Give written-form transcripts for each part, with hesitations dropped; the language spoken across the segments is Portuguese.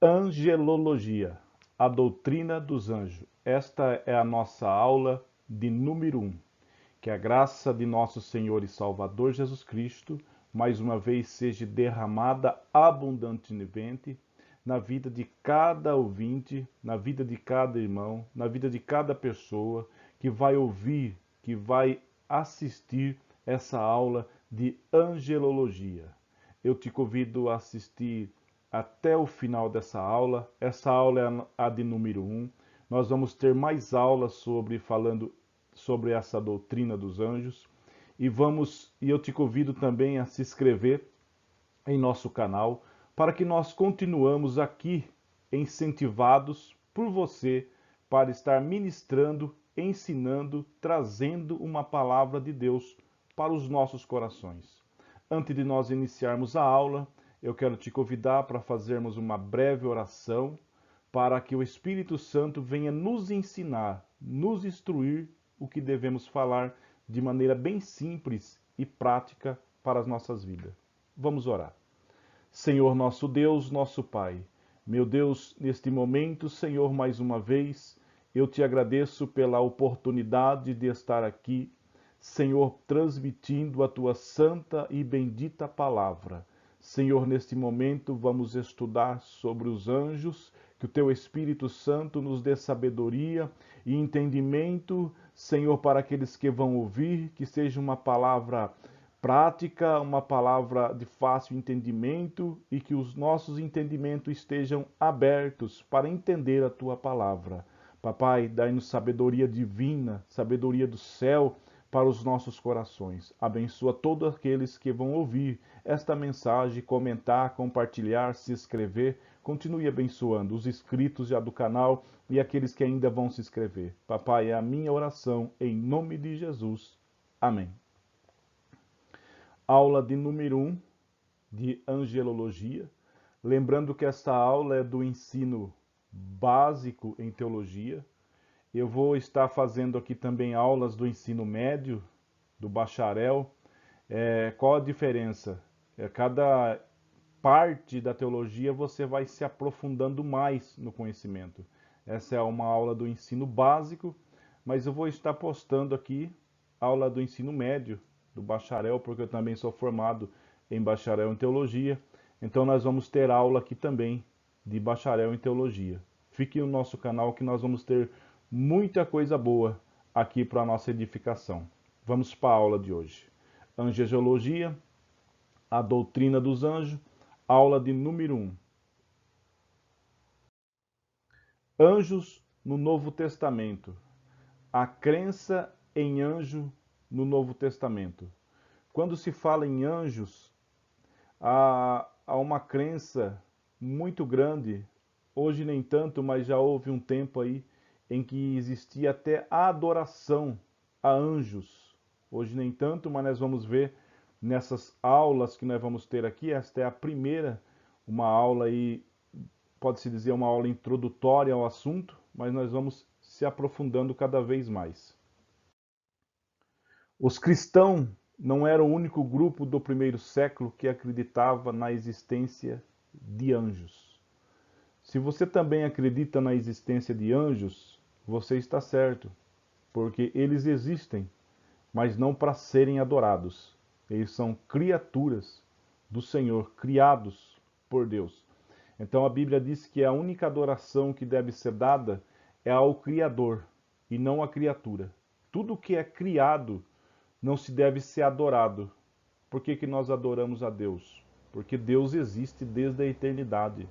Angelologia, a doutrina dos anjos. Esta é a nossa aula de número 1. Que a graça de nosso Senhor e Salvador Jesus Cristo, mais uma vez, seja derramada abundantemente na vida de cada ouvinte, na vida de cada irmão, na vida de cada pessoa que vai ouvir, que vai assistir essa aula de angelologia. Eu te convido a assistir até o final dessa aula. Essa aula é a de número 1. Nós vamos ter mais aulas falando sobre essa doutrina dos anjos. E eu te convido também a se inscrever em nosso canal para que nós continuamos aqui incentivados por você para estar ministrando, ensinando, trazendo uma palavra de Deus para os nossos corações. Antes de nós iniciarmos a aula, eu quero te convidar para fazermos uma breve oração para que o Espírito Santo venha nos ensinar, nos instruir o que devemos falar de maneira bem simples e prática para as nossas vidas. Vamos orar. Senhor nosso Deus, nosso Pai, meu Deus, neste momento, Senhor, mais uma vez, eu te agradeço pela oportunidade de estar aqui, Senhor, transmitindo a tua santa e bendita palavra. Senhor, neste momento vamos estudar sobre os anjos, que o teu Espírito Santo nos dê sabedoria e entendimento, Senhor, para aqueles que vão ouvir, que seja uma palavra prática, uma palavra de fácil entendimento e que os nossos entendimentos estejam abertos para entender a tua palavra. Papai, dai-nos sabedoria divina, sabedoria do céu para os nossos corações. Abençoa todos aqueles que vão ouvir esta mensagem, comentar, compartilhar, se inscrever. Continue abençoando os inscritos já do canal e aqueles que ainda vão se inscrever. Papai, é a minha oração em nome de Jesus. Amém. Aula de número 1 de angelologia. Lembrando que esta aula é do ensino básico em teologia. Eu vou estar fazendo aqui também aulas do ensino médio, do bacharel. Qual a diferença? Cada parte da teologia você vai se aprofundando mais no conhecimento. Essa é uma aula do ensino básico, mas eu vou estar postando aqui aula do ensino médio, do bacharel, porque eu também sou formado em bacharel em teologia. Então nós vamos ter aula aqui também de bacharel em teologia. Fique no nosso canal que nós vamos ter muita coisa boa aqui para a nossa edificação. Vamos para a aula de hoje. Angelologia, a doutrina dos anjos, aula de número 1. Anjos no Novo Testamento. A crença em anjo no Novo Testamento. Quando se fala em anjos, há uma crença muito grande, hoje nem tanto, mas já houve um tempo aí em que existia até a adoração a anjos. Hoje nem tanto, mas nós vamos ver nessas aulas que nós vamos ter aqui. Esta é a primeira, uma aula aí, pode-se dizer uma aula introdutória ao assunto, mas nós vamos se aprofundando cada vez mais. Os cristãos não eram o único grupo do primeiro século que acreditava na existência de anjos. Se você também acredita na existência de anjos, você está certo, porque eles existem, mas não para serem adorados. Eles são criaturas do Senhor, criados por Deus. Então a Bíblia diz que a única adoração que deve ser dada é ao Criador e não à criatura. Tudo que é criado não se deve ser adorado. Por que nós adoramos a Deus? Porque Deus existe desde a eternidade.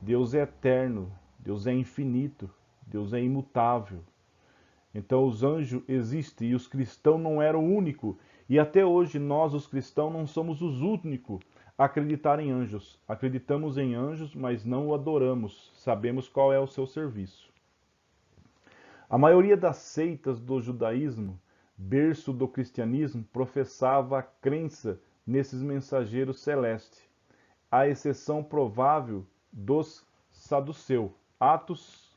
Deus é eterno, Deus é infinito, Deus é imutável. Então os anjos existem e os cristãos não eram o único. E até hoje nós, os cristãos, não somos os únicos a acreditar em anjos. Acreditamos em anjos, mas não o adoramos. Sabemos qual é o seu serviço. A maioria das seitas do judaísmo, berço do cristianismo, professava a crença nesses mensageiros celestes, à exceção provável dos saduceus. Atos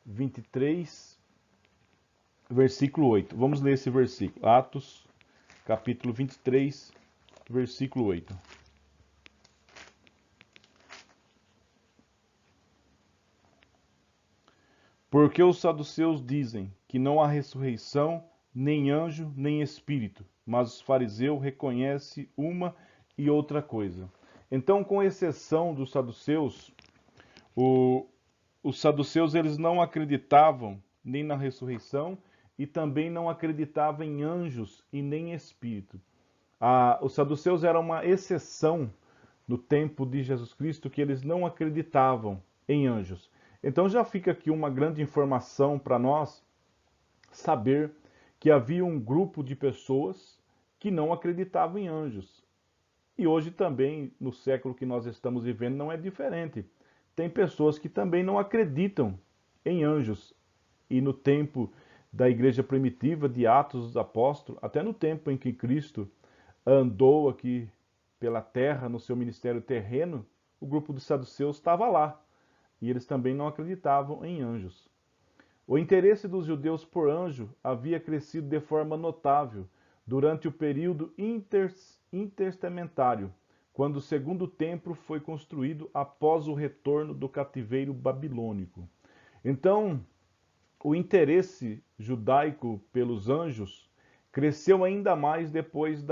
23, versículo 8. Vamos ler esse versículo. Atos, capítulo 23, versículo 8. Porque os saduceus dizem que não há ressurreição, nem anjo, nem espírito, mas os fariseus reconhecem uma e outra coisa. Então, com exceção dos saduceus, o- os saduceus eles não acreditavam nem na ressurreição e também não acreditavam em anjos e nem em espírito. Os saduceus eram uma exceção no tempo de Jesus Cristo, que eles não acreditavam em anjos. Então já fica aqui uma grande informação para nós saber que havia um grupo de pessoas que não acreditavam em anjos. E hoje também, no século que nós estamos vivendo, não é diferente. Tem pessoas que também não acreditam em anjos. E no tempo da igreja primitiva, de Atos dos Apóstolos, até no tempo em que Cristo andou aqui pela terra, no seu ministério terreno, o grupo dos saduceus estava lá. E eles também não acreditavam em anjos. O interesse dos judeus por anjo havia crescido de forma notável durante o período intertestamentário, quando o segundo templo foi construído após o retorno do cativeiro babilônico. Então, o interesse judaico pelos anjos cresceu ainda mais depois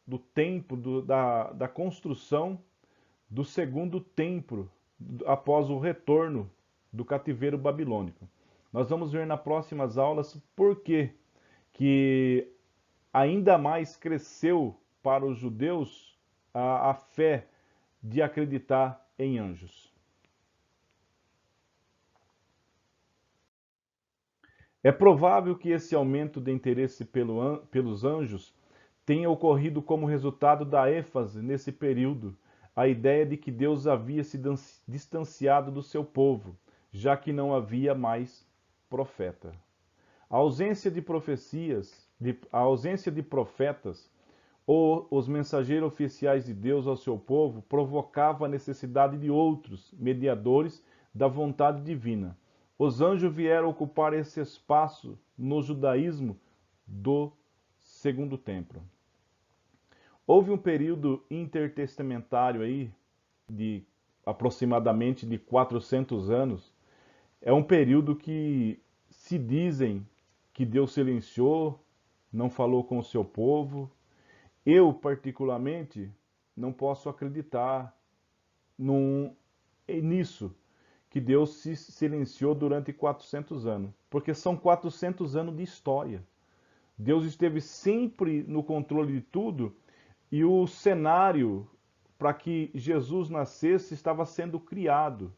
do tempo, da construção do segundo templo, após o retorno do cativeiro babilônico. Nós vamos ver nas próximas aulas por que ainda mais cresceu para os judeus a fé de acreditar em anjos. É provável que esse aumento de interesse pelos anjos tenha ocorrido como resultado da ênfase nesse período, a ideia de que Deus havia se distanciado do seu povo, já que não havia mais profeta. A ausência de profecias, a ausência de profetas ou os mensageiros oficiais de Deus ao seu povo provocava a necessidade de outros mediadores da vontade divina. Os anjos vieram ocupar esse espaço no judaísmo do segundo templo. Houve um período intertestamentário aí de aproximadamente de 400 anos. É um período que se dizem que Deus silenciou, não falou com o seu povo. Eu, particularmente, não posso acreditar nisso, que Deus se silenciou durante 400 anos, porque são 400 anos de história. Deus esteve sempre no controle de tudo e o cenário para que Jesus nascesse estava sendo criado.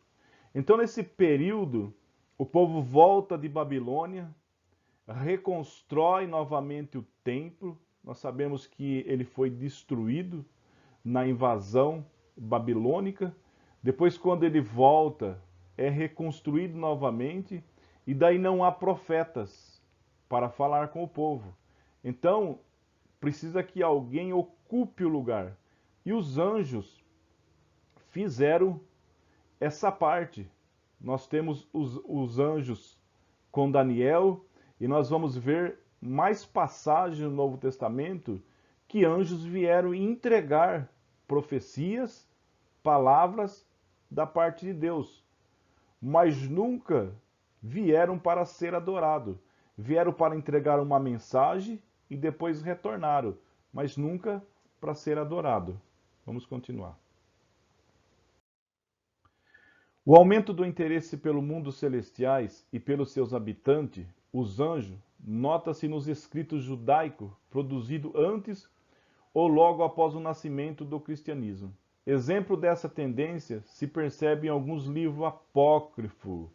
Então, nesse período, o povo volta de Babilônia, reconstrói novamente o templo. Nós sabemos que ele foi destruído na invasão babilônica. Depois, quando ele volta, é reconstruído novamente, e daí não há profetas para falar com o povo. Então, precisa que alguém ocupe o lugar. E os anjos fizeram essa parte. Nós temos os anjos com Daniel, e nós vamos ver mais passagens no Novo Testamento que anjos vieram entregar profecias, palavras da parte de Deus, mas nunca vieram para ser adorado. Vieram para entregar uma mensagem e depois retornaram, mas nunca para ser adorado. Vamos continuar. O aumento do interesse pelo mundo celestiais e pelos seus habitantes, os anjos, nota-se nos escritos judaicos produzidos antes ou logo após o nascimento do cristianismo. Exemplo dessa tendência se percebe em alguns livros apócrifos,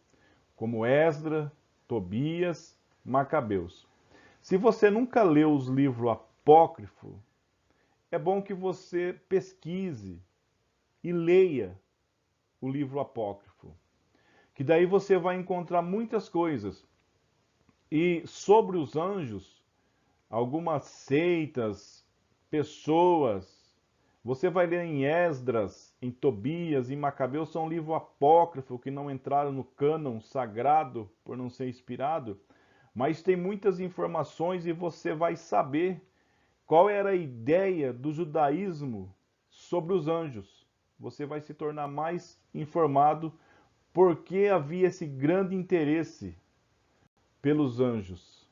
como Esdras, Tobias, Macabeus. Se você nunca leu os livros apócrifos, é bom que você pesquise e leia o livro apócrifo, que daí você vai encontrar muitas coisas. E sobre os anjos, algumas seitas, pessoas, você vai ler em Esdras, em Tobias, em Macabeus, são livros apócrifos que não entraram no cânon sagrado por não ser inspirado, mas tem muitas informações e você vai saber qual era a ideia do judaísmo sobre os anjos. Você vai se tornar mais informado por que havia esse grande interesse pelos anjos.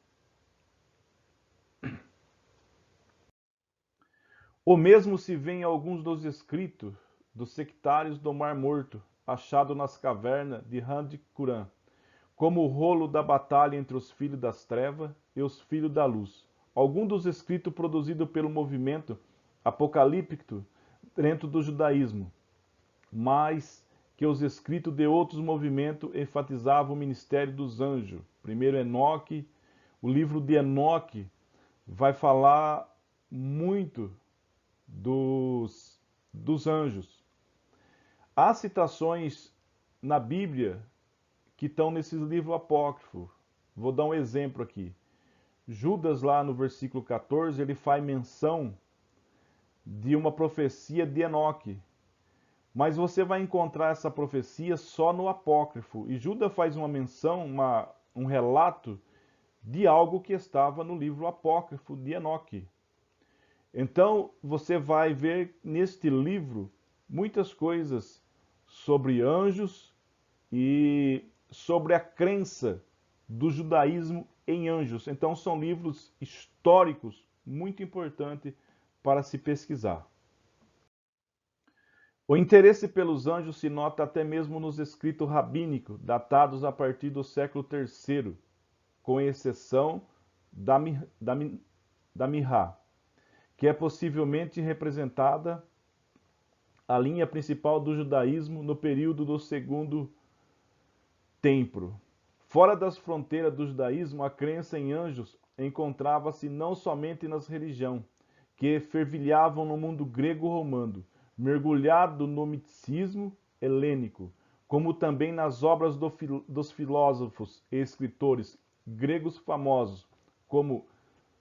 O mesmo se vê em alguns dos escritos dos sectários do Mar Morto, achado nas cavernas de Handikuran, como o rolo da batalha entre os filhos das trevas e os filhos da luz. Alguns dos escritos produzidos pelo movimento apocalíptico dentro do judaísmo, mas que os escritos de outros movimentos enfatizavam o ministério dos anjos. Primeiro Enoque, o livro de Enoque vai falar muito dos anjos. Há citações na Bíblia que estão nesses livros apócrifos. Vou dar um exemplo aqui. Judas, lá no versículo 14, ele faz menção de uma profecia de Enoque. Mas você vai encontrar essa profecia só no apócrifo. E Judas faz uma menção, um relato de algo que estava no livro apócrifo de Enoque. Então, você vai ver neste livro muitas coisas sobre anjos e sobre a crença do judaísmo em anjos. Então, são livros históricos muito importantes para se pesquisar. O interesse pelos anjos se nota até mesmo nos escritos rabínicos, datados a partir do século III, com exceção da Mihá, que é possivelmente representada a linha principal do judaísmo no período do Segundo Templo. Fora das fronteiras do judaísmo, a crença em anjos encontrava-se não somente nas religiões que fervilhavam no mundo grego-romano, mergulhado no misticismo helênico, como também nas obras dos filósofos e escritores gregos famosos, como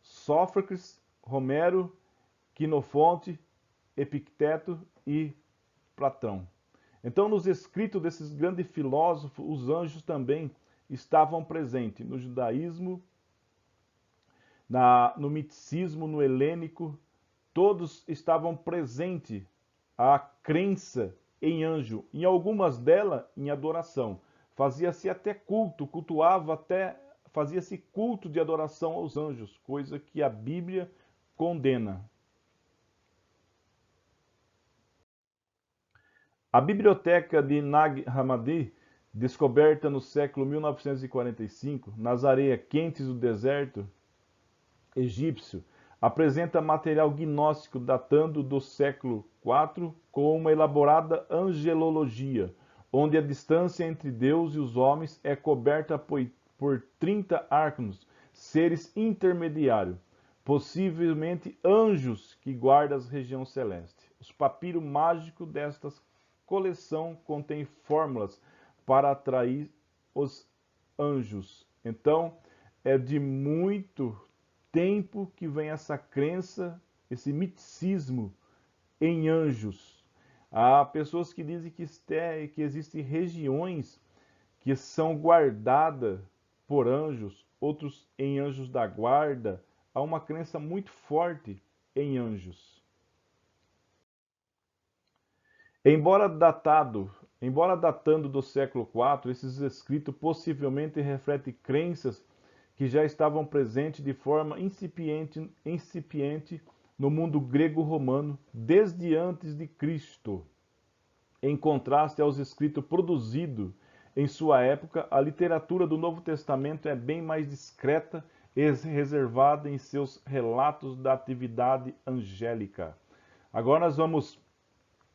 Sófocles, Homero, Quinofonte, Epicteto e Platão. Então, nos escritos desses grandes filósofos, os anjos também estavam presentes no judaísmo, no misticismo, no helênico, todos estavam presentes a crença em anjo, em algumas delas em adoração. Fazia-se até culto, fazia-se culto de adoração aos anjos, coisa que a Bíblia condena. A biblioteca de Nag Hammadi, descoberta no século 1945, nas areias quentes do deserto egípcio, apresenta material gnóstico datando do século IV com uma elaborada angelologia, onde a distância entre Deus e os homens é coberta por 30 arcanos, seres intermediários, possivelmente anjos que guardam as regiões celestes. Os papiros mágicos desta coleção contêm fórmulas para atrair os anjos. Então, é de muito tempo que vem essa crença, esse misticismo em anjos. Há pessoas que dizem que existem regiões que são guardadas por anjos, outros em anjos da guarda. Há uma crença muito forte em anjos. Embora datando do século IV, esses escritos possivelmente refletem crenças que já estavam presentes de forma incipiente no mundo grego-romano desde antes de Cristo. Em contraste aos escritos produzidos em sua época, a literatura do Novo Testamento é bem mais discreta e reservada em seus relatos da atividade angélica. Agora nós vamos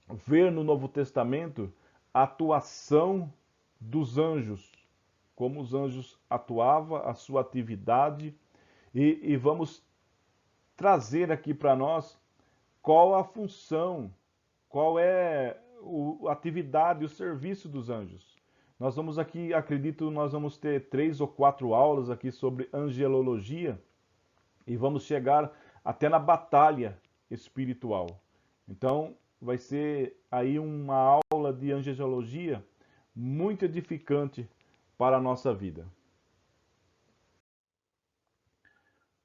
ver no Novo Testamento a atuação dos anjos, como os anjos atuavam, a sua atividade, e vamos trazer aqui para nós qual a função, qual é a atividade, o serviço dos anjos. Nós vamos aqui, acredito, nós vamos ter 3 ou 4 aulas aqui sobre angelologia e vamos chegar até na batalha espiritual. Então, vai ser aí uma aula de angelologia muito edificante para a nossa vida.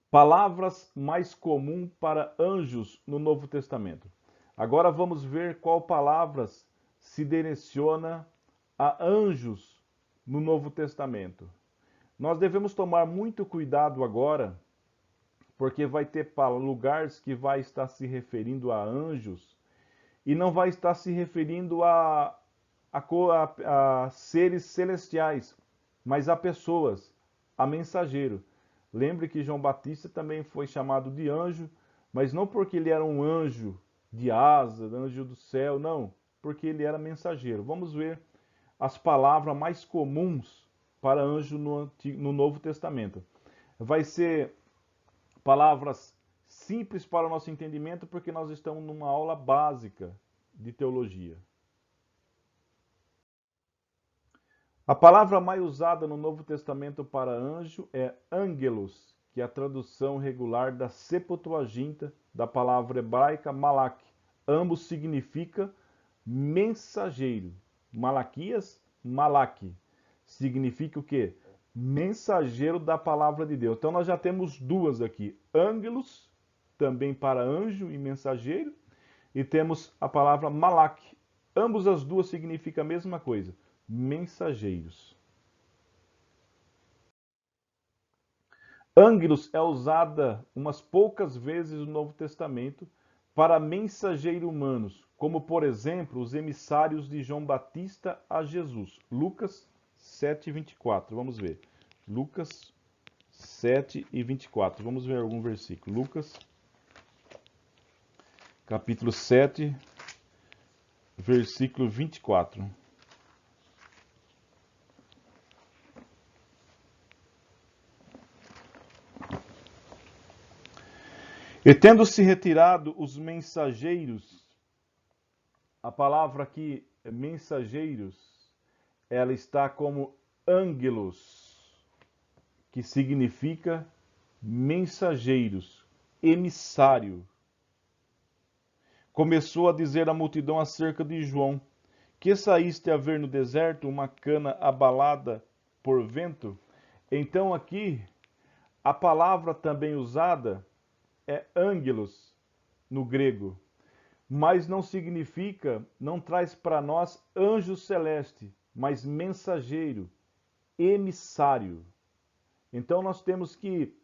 Palavras mais comuns para anjos no Novo Testamento. Agora vamos ver qual palavras se direciona a anjos no Novo Testamento. Nós devemos tomar muito cuidado agora, porque vai ter lugares que vai estar se referindo a anjos e não vai estar se referindo a seres celestiais, mas a pessoas, a mensageiro. Lembre que João Batista também foi chamado de anjo, mas não porque ele era um anjo de asa, anjo do céu, não, porque ele era mensageiro. Vamos ver as palavras mais comuns para anjo no Novo Testamento. Vai ser palavras simples para o nosso entendimento, porque nós estamos numa aula básica de teologia. A palavra mais usada no Novo Testamento para anjo é angelos, que é a tradução regular da Septuaginta da palavra hebraica malak. Ambos significa mensageiro. Malaquias, malak. Significa o quê? Mensageiro da palavra de Deus. Então nós já temos duas aqui. Angelos, também para anjo e mensageiro. E temos a palavra malak. Ambos as duas significam a mesma coisa. Mensageiros. Angelos é usada umas poucas vezes no Novo Testamento para mensageiros humanos, como por exemplo os emissários de João Batista a Jesus. Lucas 7:24. Vamos ver. Lucas 7:24. Vamos ver algum versículo. Lucas, capítulo 7, versículo 24. E tendo se retirado os mensageiros, a palavra aqui, mensageiros, ela está como angelos, que significa mensageiros, emissário. Começou a dizer à multidão acerca de João, que saíste a ver no deserto uma cana abalada por vento. Então aqui, a palavra também usada é angelos no grego, mas não significa, não traz para nós anjo celeste, mas mensageiro, emissário. Então nós temos que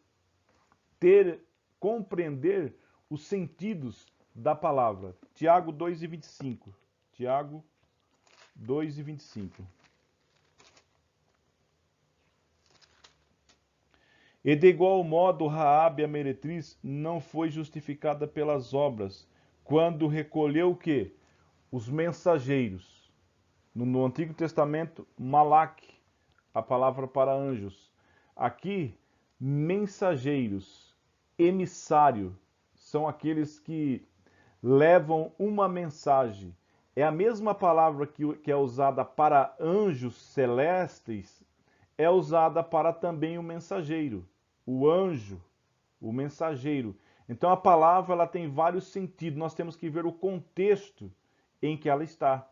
compreender os sentidos da palavra. Tiago 2:25. Tiago 2:25. E de igual modo Raabe a meretriz não foi justificada pelas obras, quando recolheu o quê? Os mensageiros. No Antigo Testamento, malak, a palavra para anjos. Aqui, mensageiros, emissário, são aqueles que levam uma mensagem. É a mesma palavra que é usada para anjos celestes, é usada para também o mensageiro, o anjo, o mensageiro. Então a palavra ela tem vários sentidos, nós temos que ver o contexto em que ela está.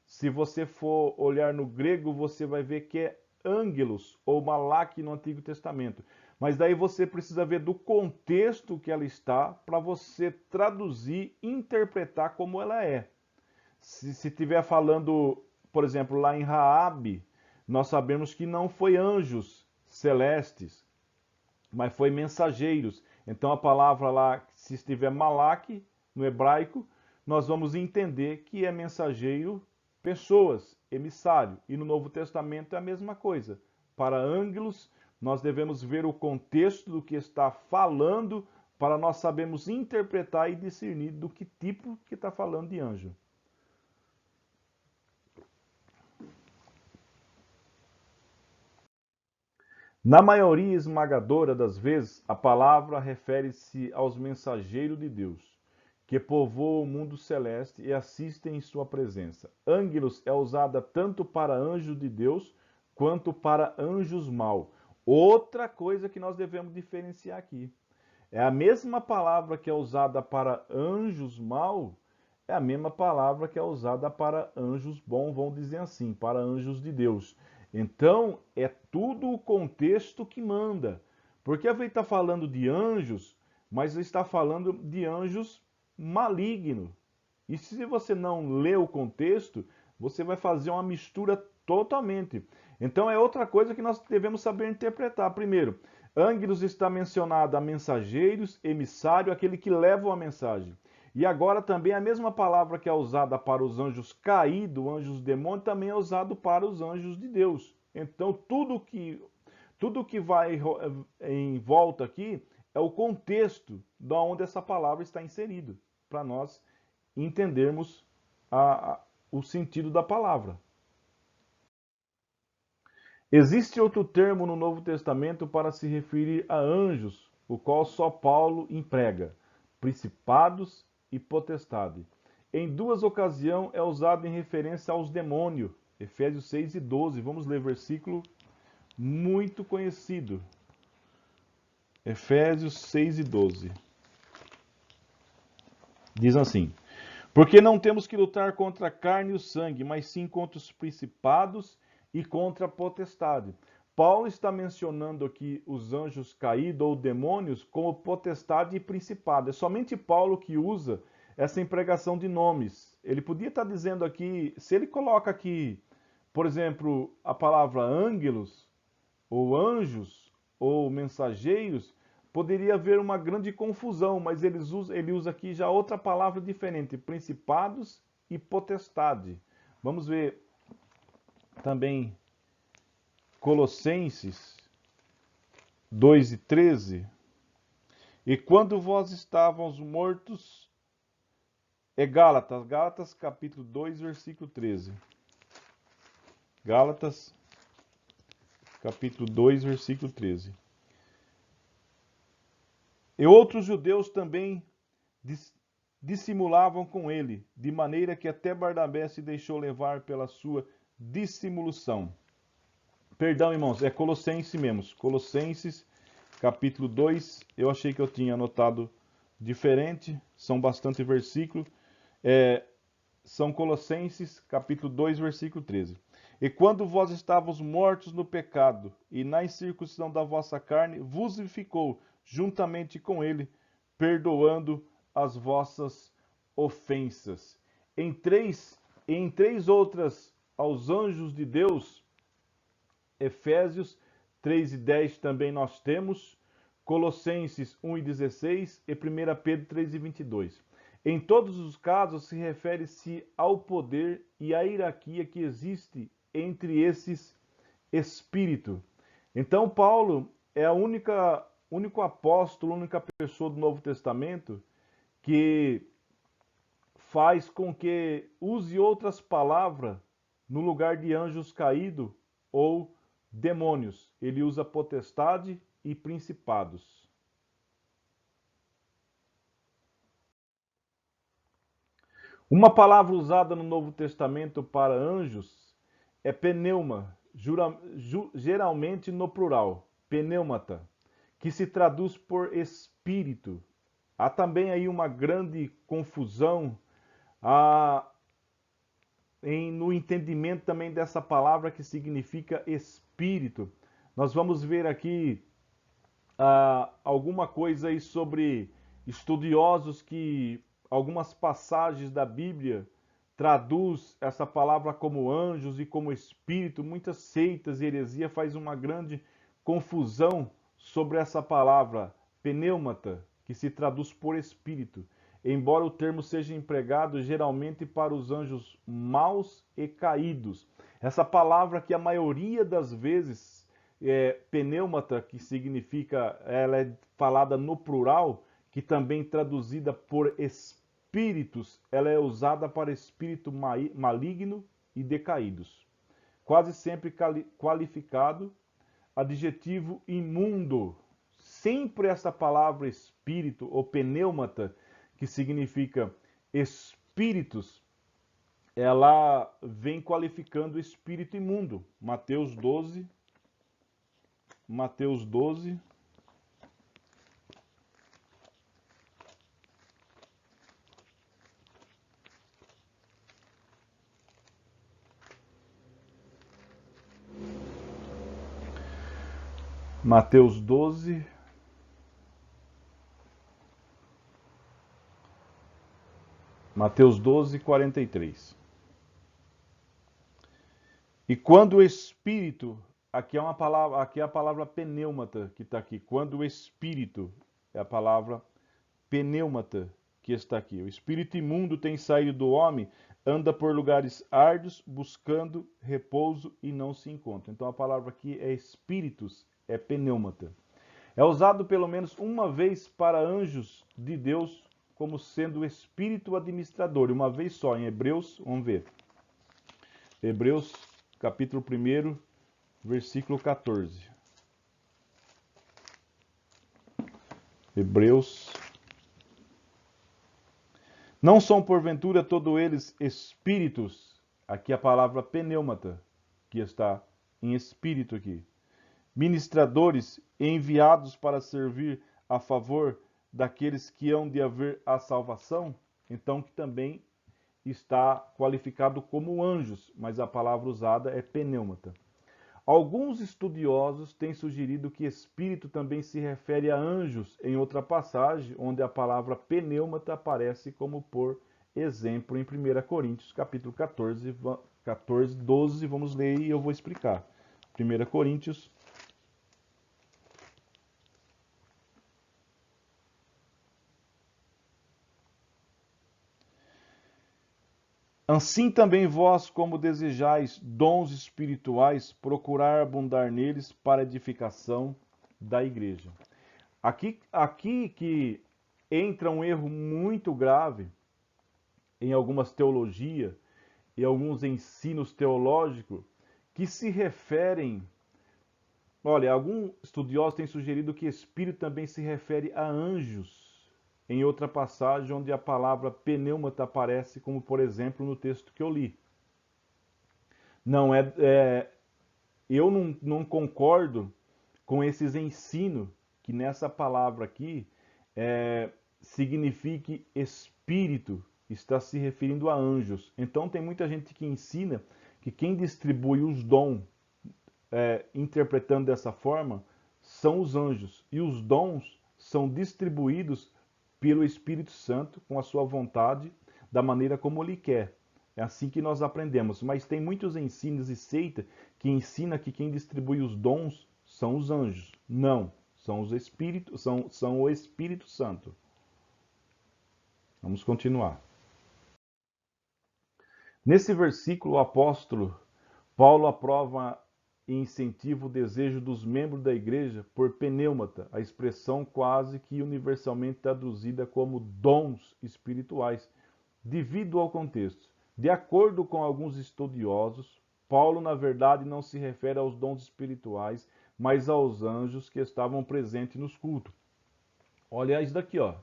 Se você for olhar no grego, você vai ver que é angelos ou malak no Antigo Testamento. Mas daí você precisa ver do contexto que ela está para você traduzir, interpretar como ela é. Se estiver falando, por exemplo, lá em Raabe, nós sabemos que não foi anjos celestes, mas foi mensageiros. Então a palavra lá, se estiver malak no hebraico, nós vamos entender que é mensageiro, pessoas, emissário. E no Novo Testamento é a mesma coisa. Para angelos, nós devemos ver o contexto do que está falando para nós sabermos interpretar e discernir do que tipo que está falando de anjo. Na maioria esmagadora das vezes, a palavra refere-se aos mensageiros de Deus, que povoam o mundo celeste e assistem em sua presença. Ângelos é usada tanto para anjos de Deus quanto para anjos mau. Outra coisa que nós devemos diferenciar aqui. É a mesma palavra que é usada para anjos mau, é a mesma palavra que é usada para anjos bons, vamos dizer assim, para anjos de Deus. Então, é tudo o contexto que manda. Porque a gente está falando de anjos, mas ele está falando de anjos malignos. E se você não lê o contexto, Você vai fazer uma mistura totalmente. Então é outra coisa que nós devemos saber interpretar. Primeiro, ângelos está mencionado a mensageiros, emissário, aquele que leva a mensagem. E agora também a mesma palavra que é usada para os anjos caídos, anjos demônios, também é usado para os anjos de Deus. Então tudo que vai em volta aqui é o contexto de onde essa palavra está inserida, para nós entendermos o sentido da palavra. Existe outro termo no Novo Testamento para se referir a anjos, o qual só Paulo emprega: principados e potestade. Em duas ocasiões é usado em referência aos demônios. Efésios 6 e 12. Vamos ler versículo muito conhecido. Efésios 6 e 12. Diz assim: porque não temos que lutar contra a carne e o sangue, mas sim contra os principados e contra a potestade. Paulo está mencionando aqui os anjos caídos ou demônios como potestade e principado. É somente Paulo que usa essa empregação de nomes. Ele podia estar dizendo aqui, se ele coloca aqui, por exemplo, a palavra ângelos, ou anjos, ou mensageiros, poderia haver uma grande confusão, mas ele usa aqui já outra palavra diferente: principados e potestade. Vamos ver também Colossenses 2 e 13. E quando vós estávamos mortos, Gálatas capítulo 2, versículo 13. Gálatas capítulo 2, versículo 13. E outros judeus também dissimulavam com ele, de maneira que até Barnabé se deixou levar pela sua dissimulação. Perdão, irmãos, é Colossenses mesmo. Colossenses, capítulo 2. Eu achei que eu tinha anotado diferente, são bastante versículos. São Colossenses, capítulo 2, versículo 13. E quando vós estavas mortos no pecado, e na incircuncisão da vossa carne, vos vivificou juntamente com ele, perdoando as vossas ofensas. Em três outras aos anjos de Deus, Efésios 3 e 10 também nós temos, Colossenses 1 e 16 e 1 Pedro 3 e 22. Em todos os casos se refere-se ao poder e à hierarquia que existe entre esses espíritos. Então Paulo é a único apóstolo, a única pessoa do Novo Testamento que faz com que use outras palavras no lugar de anjos caídos ou demônios. Ele usa potestade e principados. Uma palavra usada no Novo Testamento para anjos é pneuma, geralmente no plural, pneumata, que se traduz por espírito. Há também aí uma grande confusão no entendimento também dessa palavra que significa espírito. Nós vamos ver aqui alguma coisa aí sobre estudiosos que algumas passagens da Bíblia traduz essa palavra como anjos e como espírito. Muitas seitas e heresia faz uma grande confusão sobre essa palavra pneumata, que se traduz por espírito, embora o termo seja empregado geralmente para os anjos maus e caídos. Essa palavra que a maioria das vezes pneumata, que significa, ela é falada no plural, que também traduzida por espíritos, ela é usada para espírito maligno e decaídos. Quase sempre qualificado, adjetivo imundo. Sempre essa palavra espírito ou pneumata, que significa espíritos, ela vem qualificando o espírito imundo. Mateus 12. Mateus 12. Mateus 12. Mateus 12, 43. E quando o Espírito, aqui é uma palavra, aqui é a palavra pneumata que está aqui. Quando o Espírito, é a palavra pneumata que está aqui. O espírito imundo tem saído do homem, anda por lugares árduos, buscando repouso e não se encontra. Então a palavra aqui é espíritos, é pneumata. É usado pelo menos uma vez para anjos de Deus como sendo o espírito administrador, uma vez só, em Hebreus, vamos ver. Hebreus, capítulo 1, versículo 14. Hebreus. Não são porventura todos eles espíritos, aqui a palavra pneumata, que está em espírito aqui, ministradores enviados para servir a favor daqueles que hão de haver a salvação? Então que também está qualificado como anjos, mas a palavra usada é pneumata. Alguns estudiosos têm sugerido que espírito também se refere a anjos em outra passagem, onde a palavra pneumata aparece como por exemplo em 1 Coríntios, capítulo 14, 12, vamos ler e eu vou explicar. 1 Coríntios. Assim também vós, como desejais dons espirituais, procurar abundar neles para edificação da igreja. Aqui que entra um erro muito grave em algumas teologias e alguns ensinos teológicos que se referem. Olha, alguns estudiosos têm sugerido que espírito também se refere a anjos, em outra passagem onde a palavra pneumata aparece, como por exemplo no texto que eu li. Eu não concordo com esses ensinos que nessa palavra aqui signifique espírito, está se referindo a anjos. Então tem muita gente que ensina que quem distribui os dons, interpretando dessa forma, são os anjos. E os dons são distribuídos pelo Espírito Santo com a sua vontade, da maneira como ele quer. É assim que nós aprendemos. Mas tem muitos ensinos e seita que ensina que quem distribui os dons são os anjos. Não, são os espíritos, são o Espírito Santo. Vamos continuar. Nesse versículo, o apóstolo Paulo aprova e incentiva o desejo dos membros da igreja por pneumata, a expressão quase que universalmente traduzida como dons espirituais, devido ao contexto. De acordo com alguns estudiosos, Paulo, na verdade, não se refere aos dons espirituais, mas aos anjos que estavam presentes nos cultos. Olha isso daqui, ó.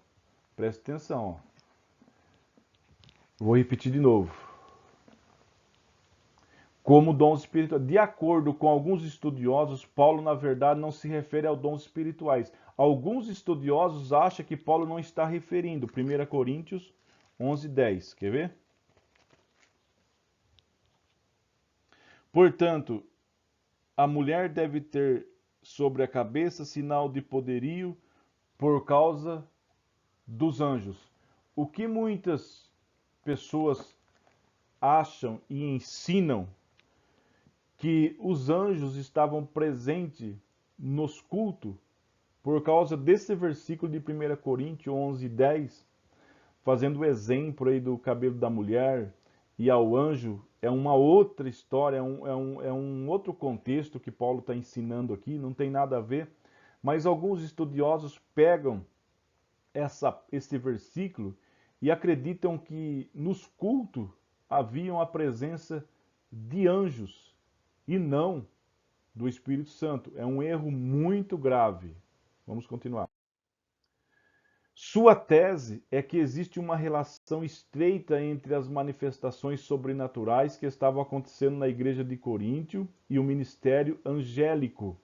Presta atenção, ó. Vou repetir de novo. Como dons espirituais. De acordo com alguns estudiosos, Paulo, na verdade, não se refere aos dons espirituais. Alguns estudiosos acham que Paulo não está referindo. 1 Coríntios 11:10. Quer ver? Portanto, a mulher deve ter sobre a cabeça sinal de poderio por causa dos anjos. O que muitas pessoas acham e ensinam que os anjos estavam presentes nos cultos por causa desse versículo de 1 Coríntios 11:10, fazendo o exemplo aí do cabelo da mulher e ao anjo, é uma outra história, é um outro contexto que Paulo está ensinando aqui, não tem nada a ver, mas alguns estudiosos pegam esse versículo e acreditam que nos cultos haviam a presença de anjos e não do Espírito Santo. É um erro muito grave. Vamos continuar. Sua tese é que existe uma relação estreita entre as manifestações sobrenaturais que estavam acontecendo na igreja de Coríntio e o ministério angélico.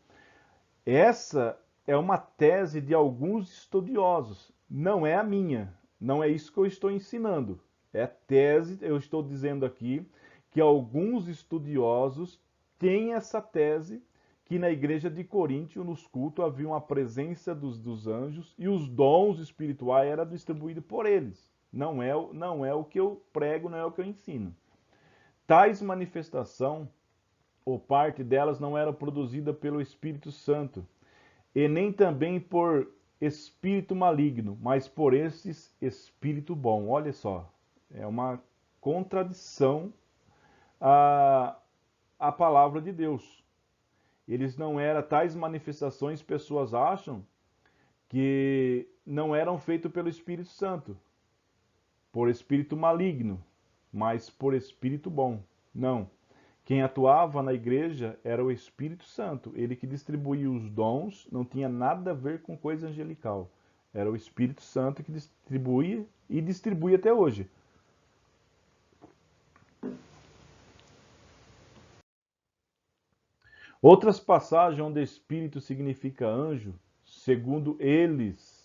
Essa é uma tese de alguns estudiosos, não é a minha, não é isso que eu estou ensinando. É tese, eu estou dizendo aqui que alguns estudiosos têm essa tese que na igreja de Coríntio, nos cultos, havia uma presença dos anjos e os dons espirituais eram distribuídos por eles. Não é o que eu prego, não é o que eu ensino. Tais manifestações ou parte delas não era produzida pelo Espírito Santo, e nem também por espírito maligno, mas por esse espírito bom. Olha só, é uma contradição à palavra de Deus. Eles não eram tais manifestações, pessoas acham que não eram feitas pelo Espírito Santo, por espírito maligno, mas por espírito bom. Não. Quem atuava na igreja era o Espírito Santo. Ele que distribuía os dons, não tinha nada a ver com coisa angelical. Era o Espírito Santo que distribuía e distribui até hoje. Outras passagens onde Espírito significa anjo, segundo os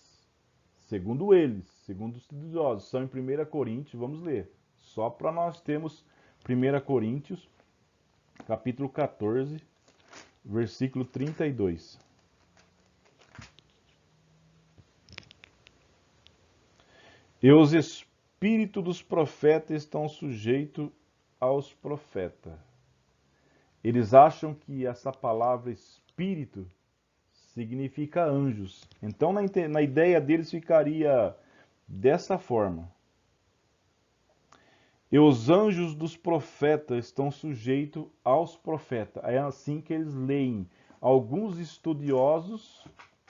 estudiosos, são em 1 Coríntios, vamos ler. Só para nós termos 1 Coríntios, capítulo 14, versículo 32. E os espíritos dos profetas estão sujeitos aos profetas. Eles acham que essa palavra espírito significa anjos. Então, na ideia deles ficaria dessa forma. E os anjos dos profetas estão sujeitos aos profetas. É assim que eles leem. Alguns estudiosos,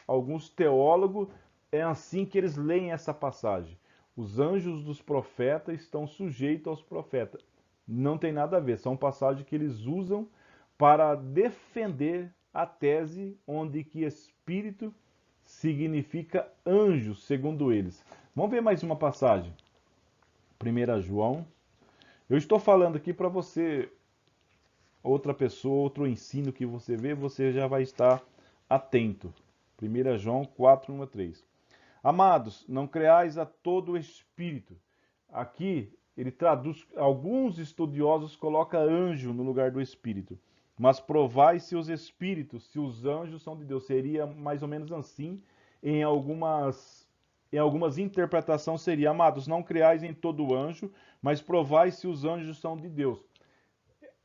alguns teólogos, é assim que eles leem essa passagem. Os anjos dos profetas estão sujeitos aos profetas. Não tem nada a ver. São passagens que eles usam para defender a tese onde que espírito significa anjo, segundo eles. Vamos ver mais uma passagem. 1 João. Eu estou falando aqui para você, outra pessoa, outro ensino que você vê, você já vai estar atento. 1 João 4, 1 a 3. Amados, não creais a todo espírito. Aqui ele traduz, alguns estudiosos colocam anjo no lugar do espírito. Mas provai se os espíritos, se os anjos são de Deus. Seria mais ou menos assim, em algumas interpretações seria, amados, não creais em todo anjo, mas provai se os anjos são de Deus.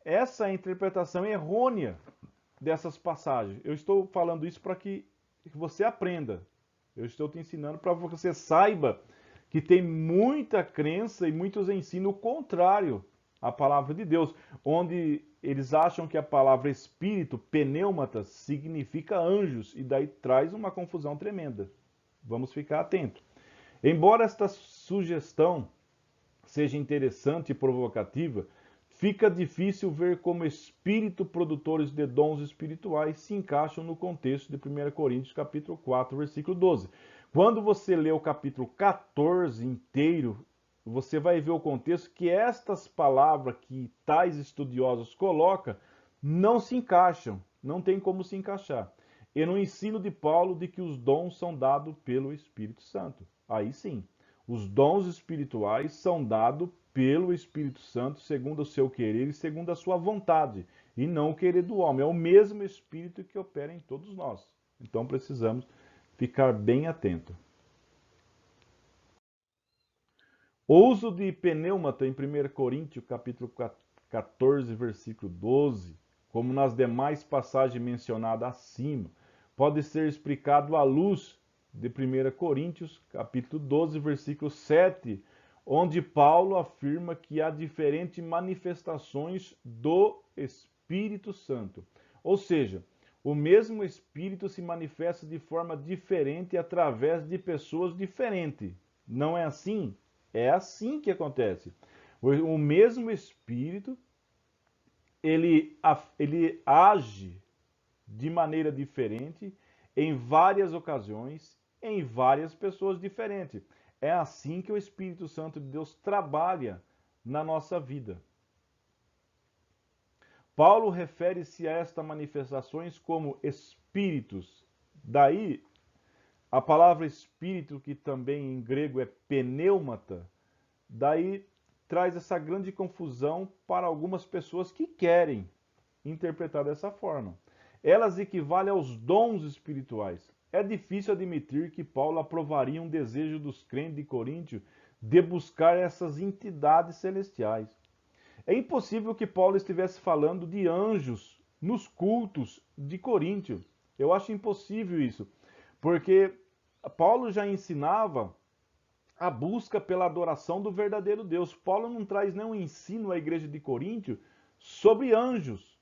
Essa é a interpretação errônea dessas passagens. Eu estou falando isso para que você aprenda. Eu estou te ensinando para que você saiba que tem muita crença e muitos ensinos contrário à palavra de Deus, onde eles acham que a palavra espírito, pneumatas, significa anjos, e daí traz uma confusão tremenda. Vamos ficar atentos. Embora esta sugestão seja interessante e provocativa, fica difícil ver como espírito produtores de dons espirituais se encaixam no contexto de 1 Coríntios capítulo 4, versículo 12. Quando você lê o capítulo 14 inteiro, você vai ver o contexto que estas palavras que tais estudiosos colocam não se encaixam, não tem como se encaixar. E no ensino de Paulo de que os dons são dados pelo Espírito Santo. Aí sim, os dons espirituais são dados pelo Espírito Santo, segundo o seu querer e segundo a sua vontade, e não o querer do homem. É o mesmo Espírito que opera em todos nós. Então precisamos ficar bem atento. O uso de pneumata em 1 Coríntios, capítulo 14, versículo 12, como nas demais passagens mencionadas acima, pode ser explicado à luz de 1 Coríntios, capítulo 12, versículo 7, onde Paulo afirma que há diferentes manifestações do Espírito Santo. Ou seja, o mesmo Espírito se manifesta de forma diferente através de pessoas diferentes. Não é assim? É assim que acontece. O mesmo Espírito, ele age de maneira diferente em várias ocasiões, em várias pessoas diferentes. É assim que o Espírito Santo de Deus trabalha na nossa vida. Paulo refere-se a estas manifestações como espíritos. Daí, a palavra espírito, que também em grego é pneumata, daí traz essa grande confusão para algumas pessoas que querem interpretar dessa forma. Elas equivalem aos dons espirituais. É difícil admitir que Paulo aprovaria um desejo dos crentes de Coríntio de buscar essas entidades celestiais. É impossível que Paulo estivesse falando de anjos nos cultos de Coríntio. Eu acho impossível isso, porque Paulo já ensinava a busca pela adoração do verdadeiro Deus. Paulo não traz nenhum ensino à igreja de Coríntio sobre anjos,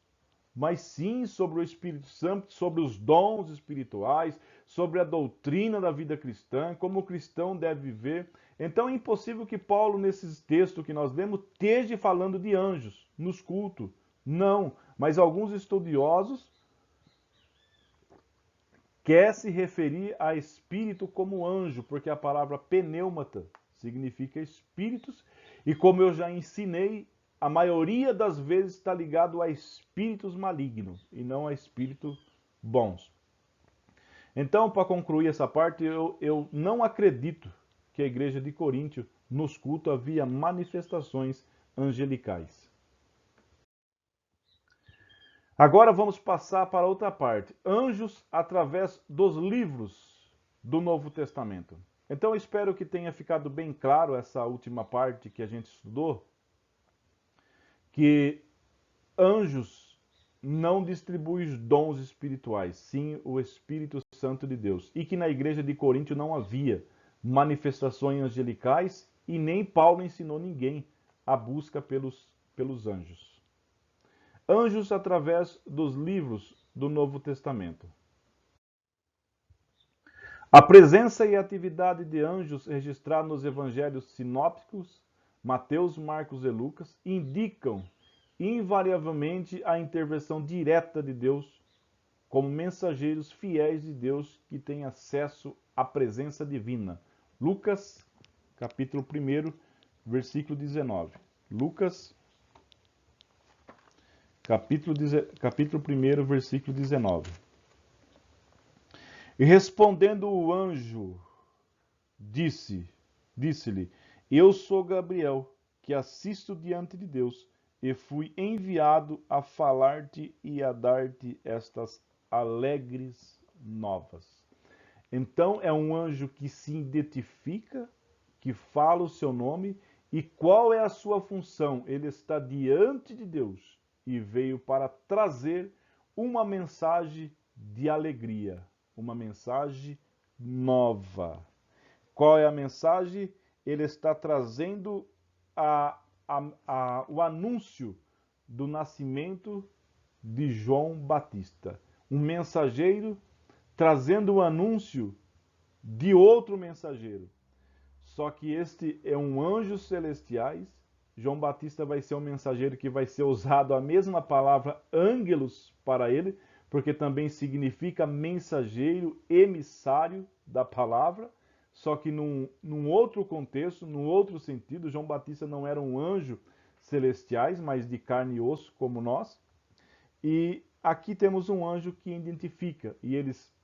mas sim sobre o Espírito Santo, sobre os dons espirituais, sobre a doutrina da vida cristã, como o cristão deve viver. Então é impossível que Paulo, nesses textos que nós lemos, esteja falando de anjos nos cultos. Não, mas alguns estudiosos querem se referir a espírito como anjo, porque a palavra pneumata significa espíritos, e como eu já ensinei, a maioria das vezes está ligado a espíritos malignos e não a espíritos bons. Então, para concluir essa parte, eu não acredito que a igreja de Coríntio, nos cultos, havia manifestações angelicais. Agora vamos passar para outra parte. Anjos através dos livros do Novo Testamento. Então, eu espero que tenha ficado bem claro essa última parte que a gente estudou, que anjos não distribuem os dons espirituais, sim o Espírito Santo de Deus. E que na igreja de Coríntio não havia manifestações angelicais e nem Paulo ensinou ninguém a busca pelos anjos. Anjos através dos livros do Novo Testamento. A presença e atividade de anjos registrados nos evangelhos sinópticos, Mateus, Marcos e Lucas, indicam invariavelmente a intervenção direta de Deus como mensageiros fiéis de Deus que têm acesso à presença divina. Lucas, capítulo 1, versículo 19. Lucas, capítulo 1, versículo 19. E respondendo o anjo, disse-lhe, eu sou Gabriel, que assisto diante de Deus, e fui enviado a falar-te e a dar-te estas alegres novas. Então é um anjo que se identifica, que fala o seu nome, e qual é a sua função? Ele está diante de Deus e veio para trazer uma mensagem de alegria, uma mensagem nova. Qual é a mensagem? Ele está trazendo o anúncio do nascimento de João Batista. Um mensageiro trazendo o anúncio de outro mensageiro. Só que este é um anjo celestiais. João Batista vai ser um mensageiro que vai ser usado a mesma palavra ângelos para ele, porque também significa mensageiro, emissário da palavra. Só que num outro contexto, num outro sentido, João Batista não era um anjo celestiais, mas de carne e osso como nós. E aqui temos um anjo que identifica, e eles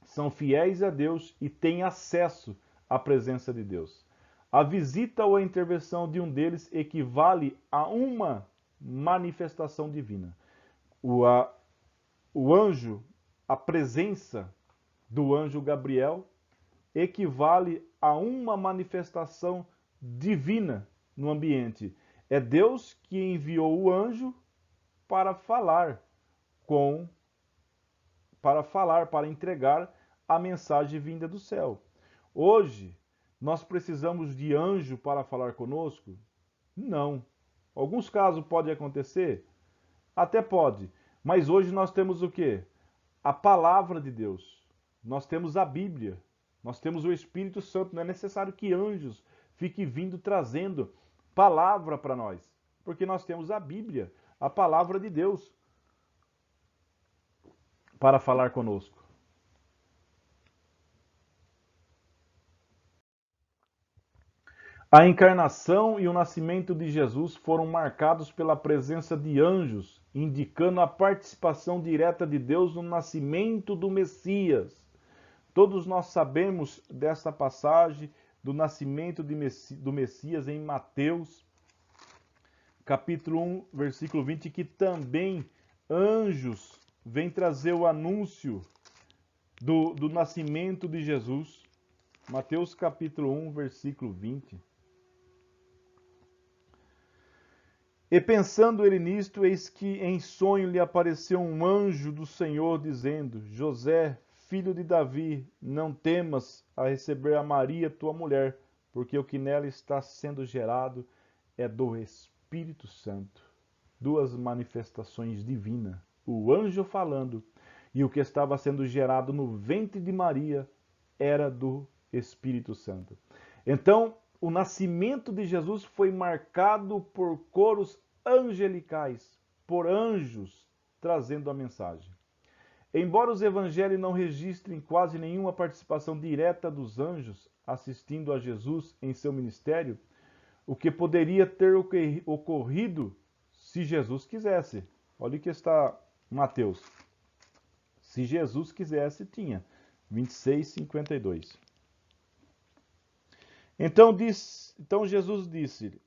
são fiéis a Deus e têm acesso à presença de Deus. A visita ou a intervenção de um deles equivale a uma manifestação divina. O anjo, a presença do anjo Gabriel, equivale a uma manifestação divina no ambiente. É Deus que enviou o anjo para falar para entregar a mensagem vinda do céu. Hoje, nós precisamos de anjo para falar conosco? Não. Alguns casos pode acontecer? Até pode. Mas hoje nós temos o quê? A palavra de Deus. Nós temos a Bíblia. Nós temos o Espírito Santo. Não é necessário que anjos fiquem vindo trazendo palavra para nós. Porque nós temos a Bíblia, a palavra de Deus, para falar conosco. A encarnação e o nascimento de Jesus foram marcados pela presença de anjos, indicando a participação direta de Deus no nascimento do Messias. Todos nós sabemos desta passagem do nascimento do Messias em Mateus, capítulo 1, versículo 20, que também anjos vêm trazer o anúncio do nascimento de Jesus. Mateus capítulo 1, versículo 20. E pensando ele nisto, eis que em sonho lhe apareceu um anjo do Senhor, dizendo: José, filho de Davi, não temas a receber a Maria, tua mulher, porque o que nela está sendo gerado é do Espírito Santo. Duas manifestações divinas. O anjo falando e o que estava sendo gerado no ventre de Maria era do Espírito Santo. Então, o nascimento de Jesus foi marcado por coros angelicais, por anjos trazendo a mensagem. Embora os evangelhos não registrem quase nenhuma participação direta dos anjos assistindo a Jesus em seu ministério, o que poderia ter ocorrido se Jesus quisesse. Olha o que está Mateus. Se Jesus quisesse, tinha. 26:52. Então Jesus disse: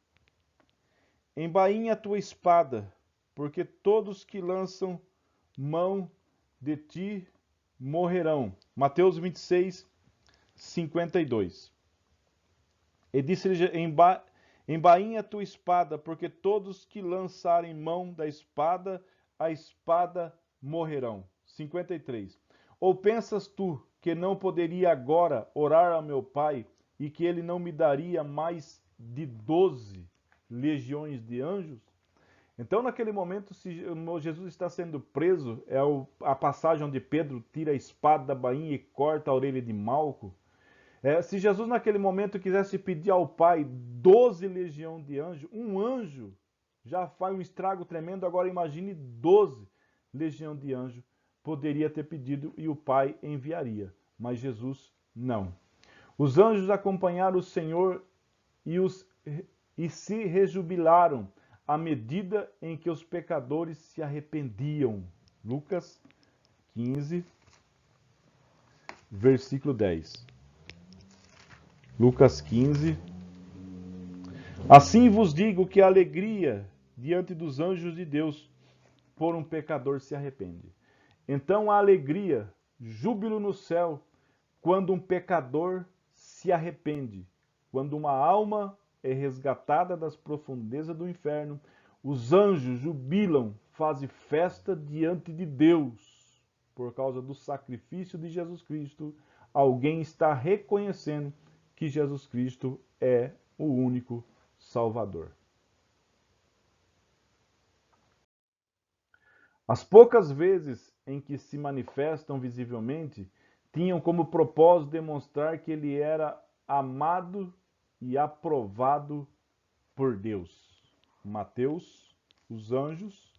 embainha a tua espada, porque todos que lançam mão de ti morrerão. Mateus 26:52. E disse-lhe: embainha a tua espada, porque todos que lançarem mão da espada, a espada morrerão. 53. Ou pensas tu que não poderia agora orar ao meu Pai e que ele não me daria mais de 12 legiões de anjos? Então, naquele momento, se Jesus está sendo preso, é a passagem onde Pedro tira a espada da bainha e corta a orelha de Malco. Se Jesus naquele momento quisesse pedir ao Pai 12 legiões de anjos, um anjo já faz um estrago tremendo, agora imagine 12 legiões de anjos poderia ter pedido e o Pai enviaria, mas Jesus não. Os anjos acompanharam o Senhor e se rejubilaram à medida em que os pecadores se arrependiam. Lucas 15, versículo 10. Lucas 15. Assim vos digo que a alegria diante dos anjos de Deus por um pecador se arrepende. Então a alegria, júbilo no céu, quando um pecador se arrepende, quando uma alma é resgatada das profundezas do inferno, os anjos jubilam, fazem festa diante de Deus. Por causa do sacrifício de Jesus Cristo, alguém está reconhecendo que Jesus Cristo é o único Salvador. As poucas vezes em que se manifestam visivelmente, tinham como propósito demonstrar que ele era amado e aprovado por Deus. Mateus, os anjos,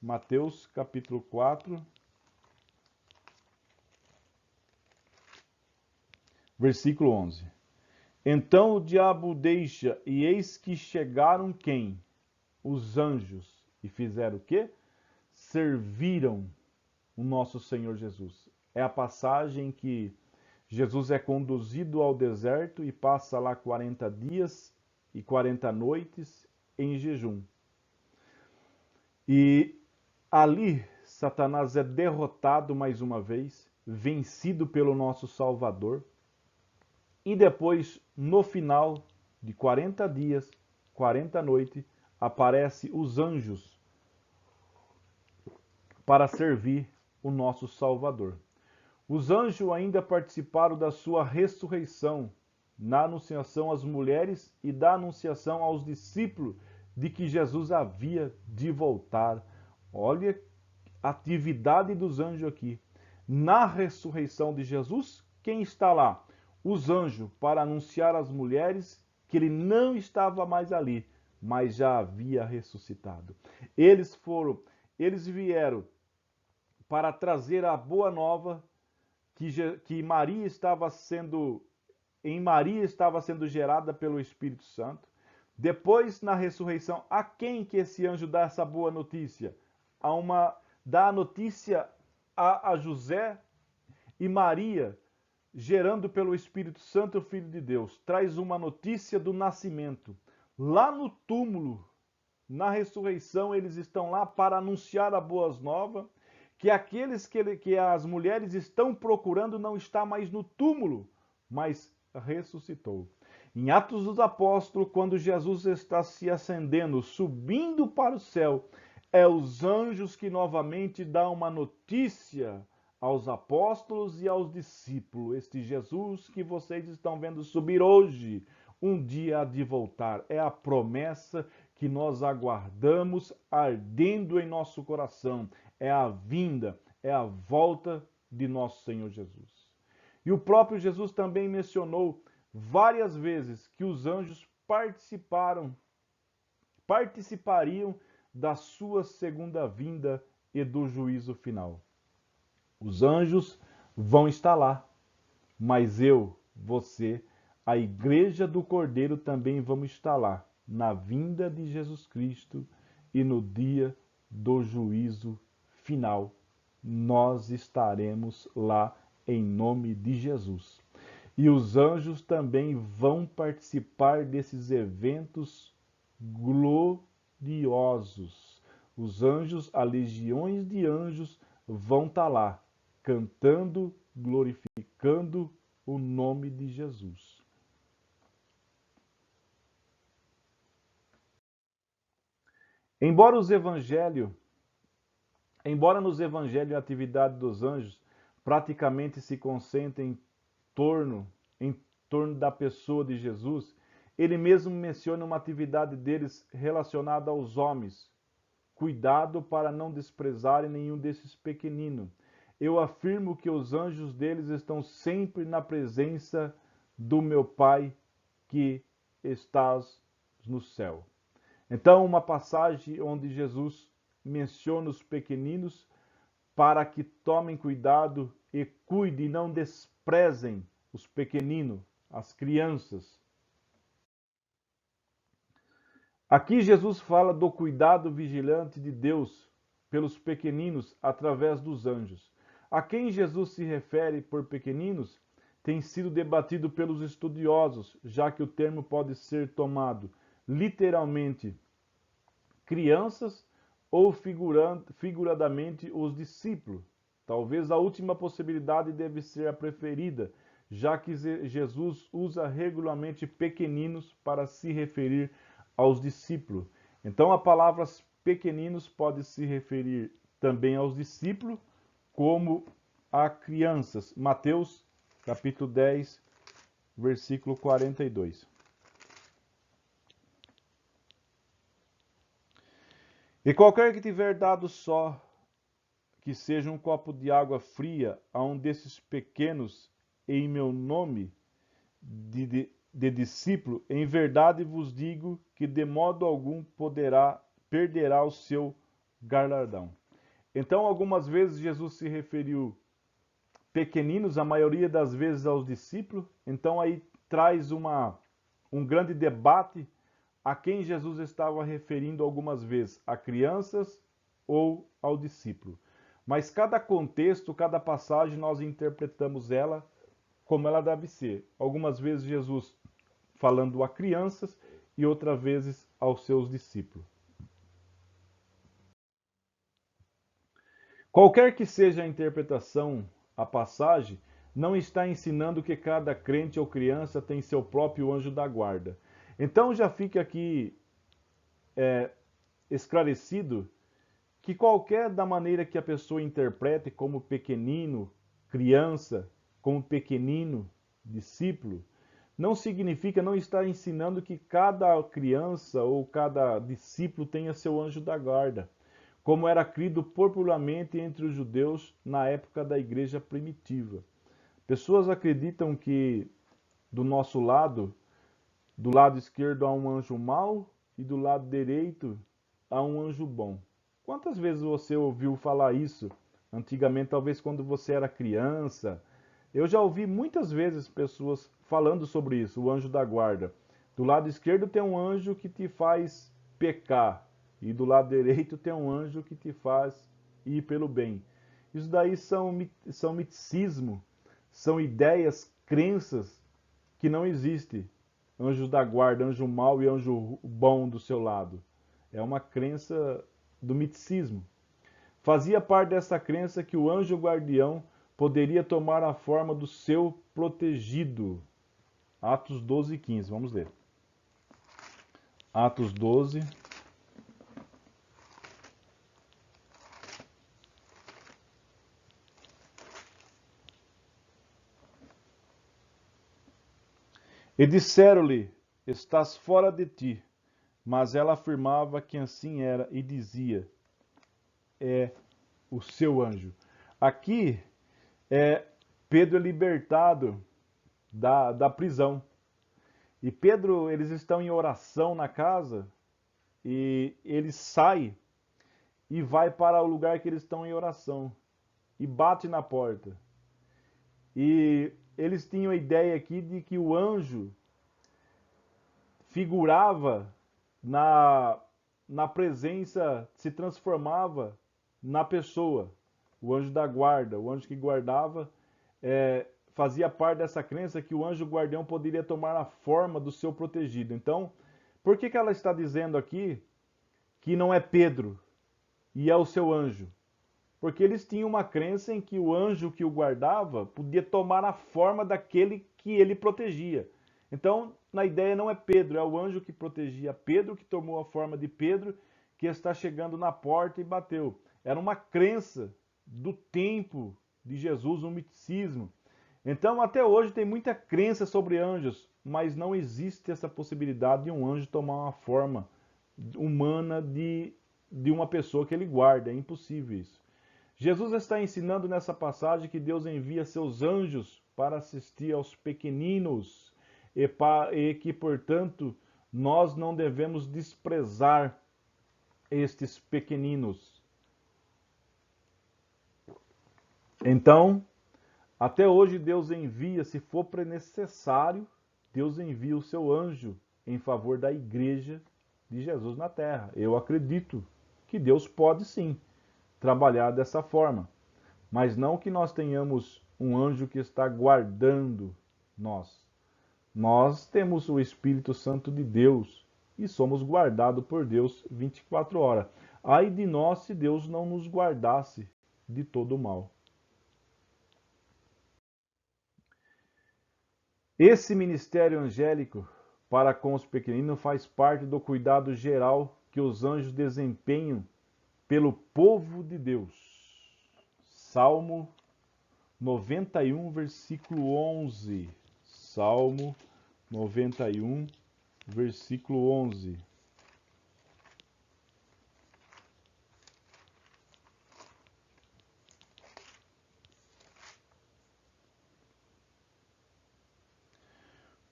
Mateus capítulo 4, versículo 11. Então o diabo deixa, e eis que chegaram quem? Os anjos. E fizeram o quê? Serviram o nosso Senhor Jesus. É a passagem que Jesus é conduzido ao deserto e passa lá 40 dias e 40 noites em jejum. E ali Satanás é derrotado mais uma vez, vencido pelo nosso Salvador. E depois, no final de 40 dias, 40 noites, aparecem os anjos para servir o nosso Salvador. Os anjos ainda participaram da sua ressurreição, na anunciação às mulheres e da anunciação aos discípulos de que Jesus havia de voltar. Olha a atividade dos anjos aqui. Na ressurreição de Jesus, quem está lá? Os anjos, para anunciar às mulheres que ele não estava mais ali, mas já havia ressuscitado. Eles vieram para trazer a boa nova que Maria estava sendo gerada pelo Espírito Santo. Depois, na ressurreição, a quem que esse anjo dá essa boa notícia? Dá a notícia a José e Maria, gerando pelo Espírito Santo o Filho de Deus. Traz uma notícia do nascimento. Lá no túmulo, na ressurreição, eles estão lá para anunciar a boas novas, que aqueles que as mulheres estão procurando não está mais no túmulo, mas ressuscitou. Em Atos dos Apóstolos, quando Jesus está se ascendendo, subindo para o céu, é os anjos que novamente dão uma notícia aos apóstolos e aos discípulos. Este Jesus que vocês estão vendo subir hoje, um dia há de voltar. É a promessa que nós aguardamos ardendo em nosso coração. É a vinda, é a volta de nosso Senhor Jesus. E o próprio Jesus também mencionou várias vezes que os anjos participariam da sua segunda vinda e do juízo final. Os anjos vão estar lá, mas eu, você, a igreja do Cordeiro também vamos estar lá, na vinda de Jesus Cristo e no dia do juízo final. Nós estaremos lá em nome de Jesus. E os anjos também vão participar desses eventos gloriosos. Os anjos, as legiões de anjos, vão estar lá, cantando, glorificando o nome de Jesus. Embora nos evangelhos a atividade dos anjos praticamente se concentre torno, em torno da pessoa de Jesus, ele mesmo menciona uma atividade deles relacionada aos homens. Cuidado para não desprezarem nenhum desses pequeninos. Eu afirmo que os anjos deles estão sempre na presença do meu Pai que estás no céu. Então, uma passagem onde Jesus menciona os pequeninos para que tomem cuidado e cuidem e não desprezem os pequeninos, as crianças. Aqui Jesus fala do cuidado vigilante de Deus pelos pequeninos através dos anjos. A quem Jesus se refere por pequeninos tem sido debatido pelos estudiosos, já que o termo pode ser tomado literalmente crianças ou figuradamente os discípulos. Talvez a última possibilidade deve ser a preferida, já que Jesus usa regularmente pequeninos para se referir aos discípulos. Então a palavra pequeninos pode se referir também aos discípulos como a crianças. Mateus capítulo 10, versículo 42. E qualquer que tiver dado só que seja um copo de água fria a um desses pequenos em meu nome de discípulo, em verdade vos digo que de modo algum perderá o seu galardão. Então, algumas vezes Jesus se referiu pequeninos, a maioria das vezes aos discípulos. Então aí traz um grande debate a quem Jesus estava referindo algumas vezes, a crianças ou ao discípulo. Mas cada contexto, cada passagem, nós interpretamos ela como ela deve ser. Algumas vezes Jesus falando a crianças e outras vezes aos seus discípulos. Qualquer que seja a interpretação, a passagem, não está ensinando que cada crente ou criança tem seu próprio anjo da guarda. Então já fica aqui esclarecido que qualquer da maneira que a pessoa interprete como pequenino, criança, como pequenino, discípulo, não significa, não está ensinando que cada criança ou cada discípulo tenha seu anjo da guarda, como era crido popularmente entre os judeus na época da igreja primitiva. Pessoas acreditam que do nosso lado, do lado esquerdo há um anjo mau e do lado direito há um anjo bom. Quantas vezes você ouviu falar isso antigamente, talvez quando você era criança? Eu já ouvi muitas vezes pessoas falando sobre isso, o anjo da guarda. Do lado esquerdo tem um anjo que te faz pecar, e do lado direito tem um anjo que te faz ir pelo bem. Isso daí são miticismo, são ideias, crenças que não existem. Anjos da guarda, anjo mau e anjo bom do seu lado. É uma crença do miticismo. Fazia parte dessa crença que o anjo guardião poderia tomar a forma do seu protegido. Atos 12 e 15, vamos ler. Atos 12. E disseram-lhe, estás fora de ti. Mas ela afirmava que assim era e dizia, é o seu anjo. Aqui, Pedro é libertado da prisão. E Pedro, eles estão em oração na casa e ele sai e vai para o lugar que eles estão em oração e bate na porta. E eles tinham a ideia aqui de que o anjo figurava na presença, se transformava na pessoa. O anjo da guarda, o anjo que guardava, fazia parte dessa crença que o anjo guardião poderia tomar a forma do seu protegido. Então, por que ela está dizendo aqui que não é Pedro e é o seu anjo? Porque eles tinham uma crença em que o anjo que o guardava podia tomar a forma daquele que ele protegia. Então, na ideia não é Pedro, é o anjo que protegia Pedro, que tomou a forma de Pedro, que está chegando na porta e bateu. Era uma crença do tempo de Jesus, um misticismo. Então, até hoje tem muita crença sobre anjos, mas não existe essa possibilidade de um anjo tomar uma forma humana de uma pessoa que ele guarda. É impossível isso. Jesus está ensinando nessa passagem que Deus envia seus anjos para assistir aos pequeninos e que, portanto, nós não devemos desprezar estes pequeninos. Então, até hoje Deus envia, se for necessário, Deus envia o seu anjo em favor da igreja de Jesus na terra. Eu acredito que Deus pode sim trabalhar dessa forma, mas não que nós tenhamos um anjo que está guardando nós. Nós temos o Espírito Santo de Deus e somos guardados por Deus 24 horas. Ai de nós se Deus não nos guardasse de todo o mal. Esse ministério angélico para com os pequeninos faz parte do cuidado geral que os anjos desempenham pelo povo de Deus. Salmo 91, versículo 11. Salmo 91, versículo 11.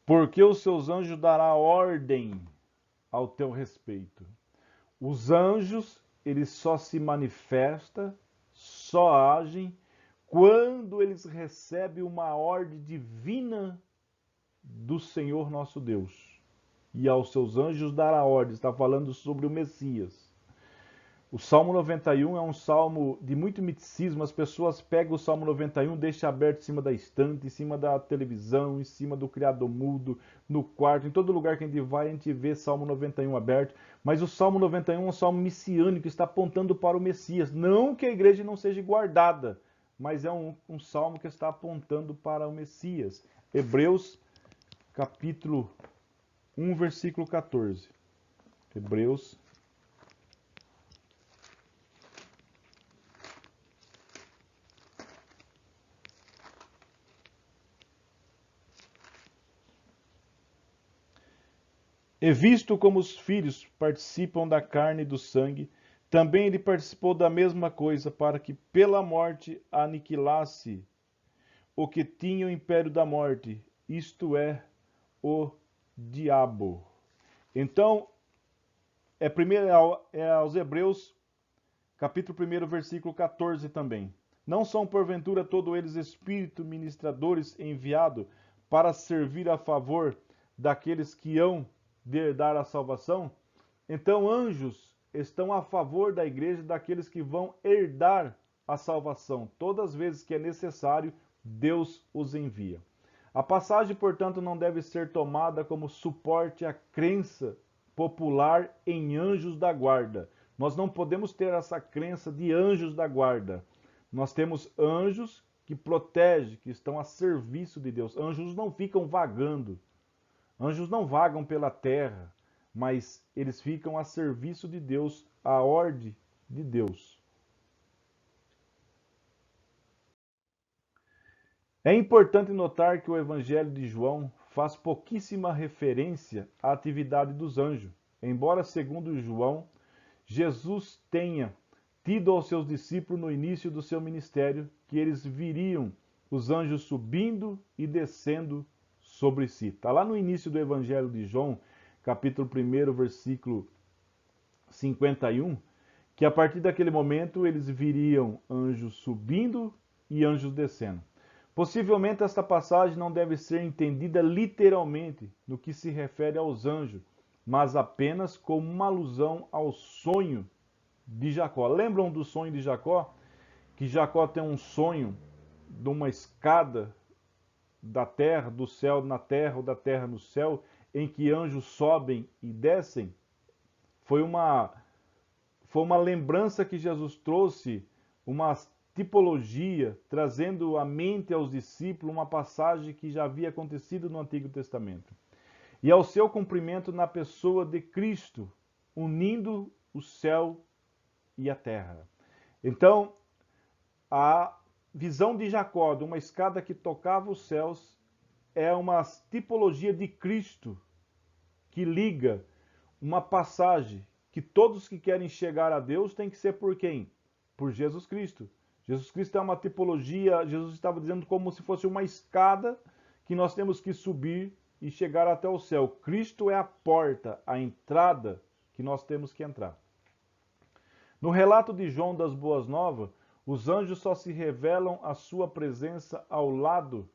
Porque os seus anjos dará ordem ao teu respeito. Os anjos, eles só se manifestam, só agem quando eles recebem uma ordem divina do Senhor nosso Deus. E aos seus anjos dará ordem. Está falando sobre o Messias. O Salmo 91 é um salmo de muito miticismo. As pessoas pegam o Salmo 91, deixam aberto em cima da estante, em cima da televisão, em cima do criado mudo, no quarto, em todo lugar que a gente vai, a gente vê Salmo 91 aberto. Mas o Salmo 91 é um salmo messiânico, está apontando para o Messias. Não que a igreja não seja guardada, mas é um salmo que está apontando para o Messias. Hebreus, capítulo 1, versículo 14. Hebreus E visto como os filhos participam da carne e do sangue, também ele participou da mesma coisa, para que pela morte aniquilasse o que tinha o império da morte, isto é, o diabo. Então, é aos Hebreus, capítulo 1, versículo 14 também. Não são porventura todos eles espíritos ministradores enviados para servir a favor daqueles que hão de herdar a salvação? Então, anjos estão a favor da igreja, daqueles que vão herdar a salvação. Todas as vezes que é necessário, Deus os envia. A passagem, portanto, não deve ser tomada como suporte à crença popular em anjos da guarda. Nós não podemos ter essa crença de anjos da guarda. Nós temos anjos que protegem, que estão a serviço de Deus. Anjos não ficam vagando. Anjos não vagam pela terra, mas eles ficam a serviço de Deus, à ordem de Deus. É importante notar que o Evangelho de João faz pouquíssima referência à atividade dos anjos, embora, segundo João, Jesus tenha tido aos seus discípulos no início do seu ministério que eles viriam os anjos subindo e descendo sobre si. Está lá no início do Evangelho de João, capítulo 1, versículo 51, que a partir daquele momento eles viriam anjos subindo e anjos descendo. Possivelmente esta passagem não deve ser entendida literalmente no que se refere aos anjos, mas apenas como uma alusão ao sonho de Jacó. Lembram do sonho de Jacó? Que Jacó tem um sonho de uma escada da terra, do céu na terra ou da terra no céu, em que anjos sobem e descem? Foi uma lembrança que Jesus trouxe, uma tipologia, trazendo à mente aos discípulos uma passagem que já havia acontecido no Antigo Testamento. E ao seu cumprimento na pessoa de Cristo, unindo o céu e a terra. Então, a visão de Jacó, de uma escada que tocava os céus, é uma tipologia de Cristo que liga uma passagem que todos que querem chegar a Deus têm que ser por quem? Por Jesus Cristo. Jesus Cristo é uma tipologia, Jesus estava dizendo como se fosse uma escada que nós temos que subir e chegar até o céu. Cristo é a porta, a entrada que nós temos que entrar. No relato de João das Boas Novas, os anjos só se revelam a sua presença ao lado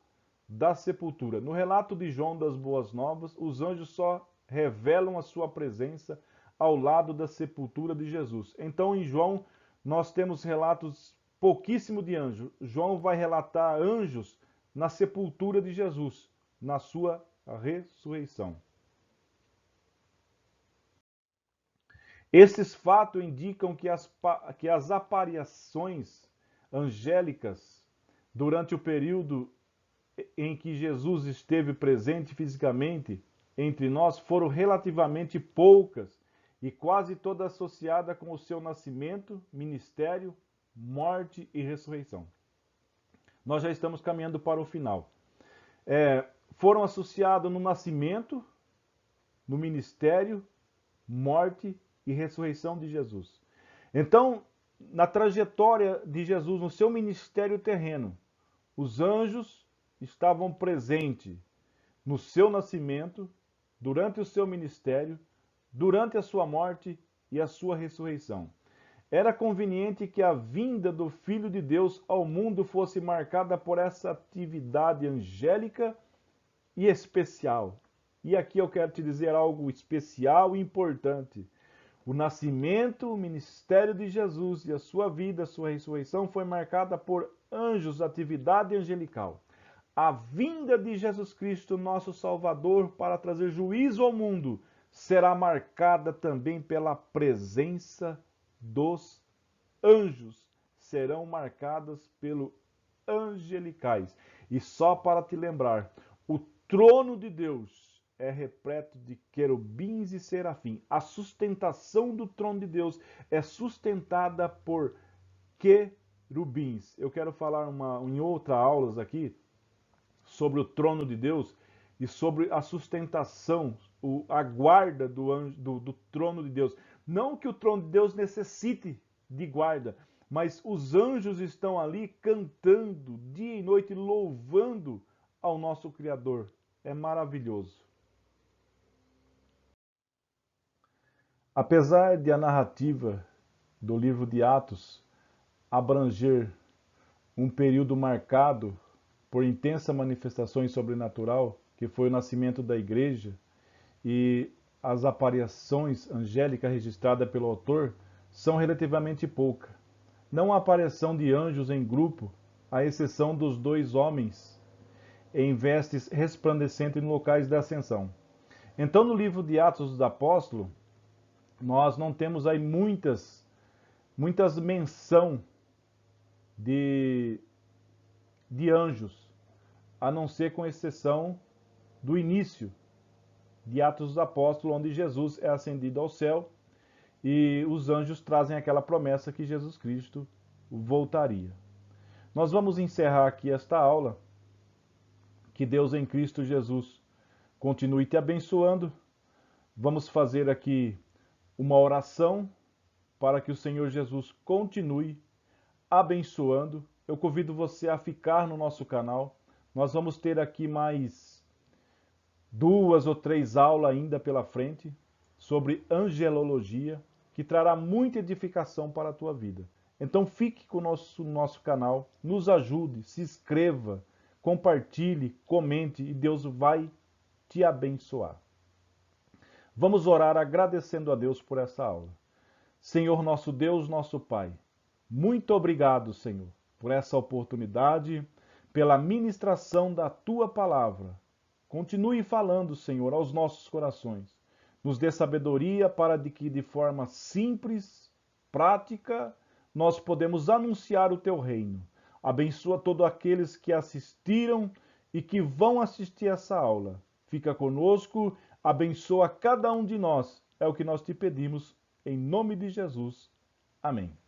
da sepultura. No relato de João das Boas Novas, os anjos só revelam a sua presença ao lado da sepultura de Jesus. Então, em João, nós temos relatos pouquíssimo de anjos. João vai relatar anjos na sepultura de Jesus, na sua ressurreição. Esses fatos indicam que as aparições angélicas durante o período em que Jesus esteve presente fisicamente entre nós foram relativamente poucas e quase toda associada com o seu nascimento, ministério, morte e ressurreição. Nós já estamos caminhando para o final. Foram associados no nascimento, no ministério, morte e ressurreição de Jesus. Então, na trajetória de Jesus, no seu ministério terreno, os anjos estavam presentes no seu nascimento, durante o seu ministério, durante a sua morte e a sua ressurreição. Era conveniente que a vinda do Filho de Deus ao mundo fosse marcada por essa atividade angélica e especial. E aqui eu quero te dizer algo especial e importante. O nascimento, o ministério de Jesus e a sua vida, a sua ressurreição foi marcada por anjos, atividade angelical. A vinda de Jesus Cristo, nosso Salvador, para trazer juízo ao mundo, será marcada também pela presença dos anjos. Serão marcadas pelo angelicais. E só para te lembrar, o trono de Deus é repleto de querubins e serafim. A sustentação do trono de Deus é sustentada por querubins. Eu quero falar em outras aulas aqui sobre o trono de Deus e sobre a sustentação, a guarda do trono de Deus. Não que o trono de Deus necessite de guarda, mas os anjos estão ali cantando dia e noite, louvando ao nosso Criador. É maravilhoso. Apesar de a narrativa do livro de Atos abranger um período marcado por intensas manifestações sobrenatural, que foi o nascimento da igreja, e as aparições angélicas registradas pelo autor são relativamente poucas. Não há aparição de anjos em grupo, à exceção dos dois homens em vestes resplandecentes em locais da ascensão. Então, no livro de Atos dos Apóstolos, nós não temos aí muitas menção de anjos, a não ser com exceção do início de Atos dos Apóstolos, onde Jesus é ascendido ao céu e os anjos trazem aquela promessa que Jesus Cristo voltaria. Nós vamos encerrar aqui esta aula. Que Deus em Cristo Jesus continue te abençoando. Vamos fazer aqui uma oração para que o Senhor Jesus continue abençoando. Eu convido você a ficar no nosso canal. Nós vamos ter aqui mais 2 ou 3 aulas ainda pela frente sobre angelologia, que trará muita edificação para a tua vida. Então fique com o nosso canal, nos ajude, se inscreva, compartilhe, comente e Deus vai te abençoar. Vamos orar agradecendo a Deus por essa aula. Senhor nosso Deus, nosso Pai, muito obrigado, Senhor, por essa oportunidade, pela ministração da Tua palavra. Continue falando, Senhor, aos nossos corações. Nos dê sabedoria para que de forma simples, prática, nós podemos anunciar o Teu reino. Abençoa todos aqueles que assistiram e que vão assistir essa aula. Fica conosco, abençoa cada um de nós. É o que nós te pedimos, em nome de Jesus. Amém.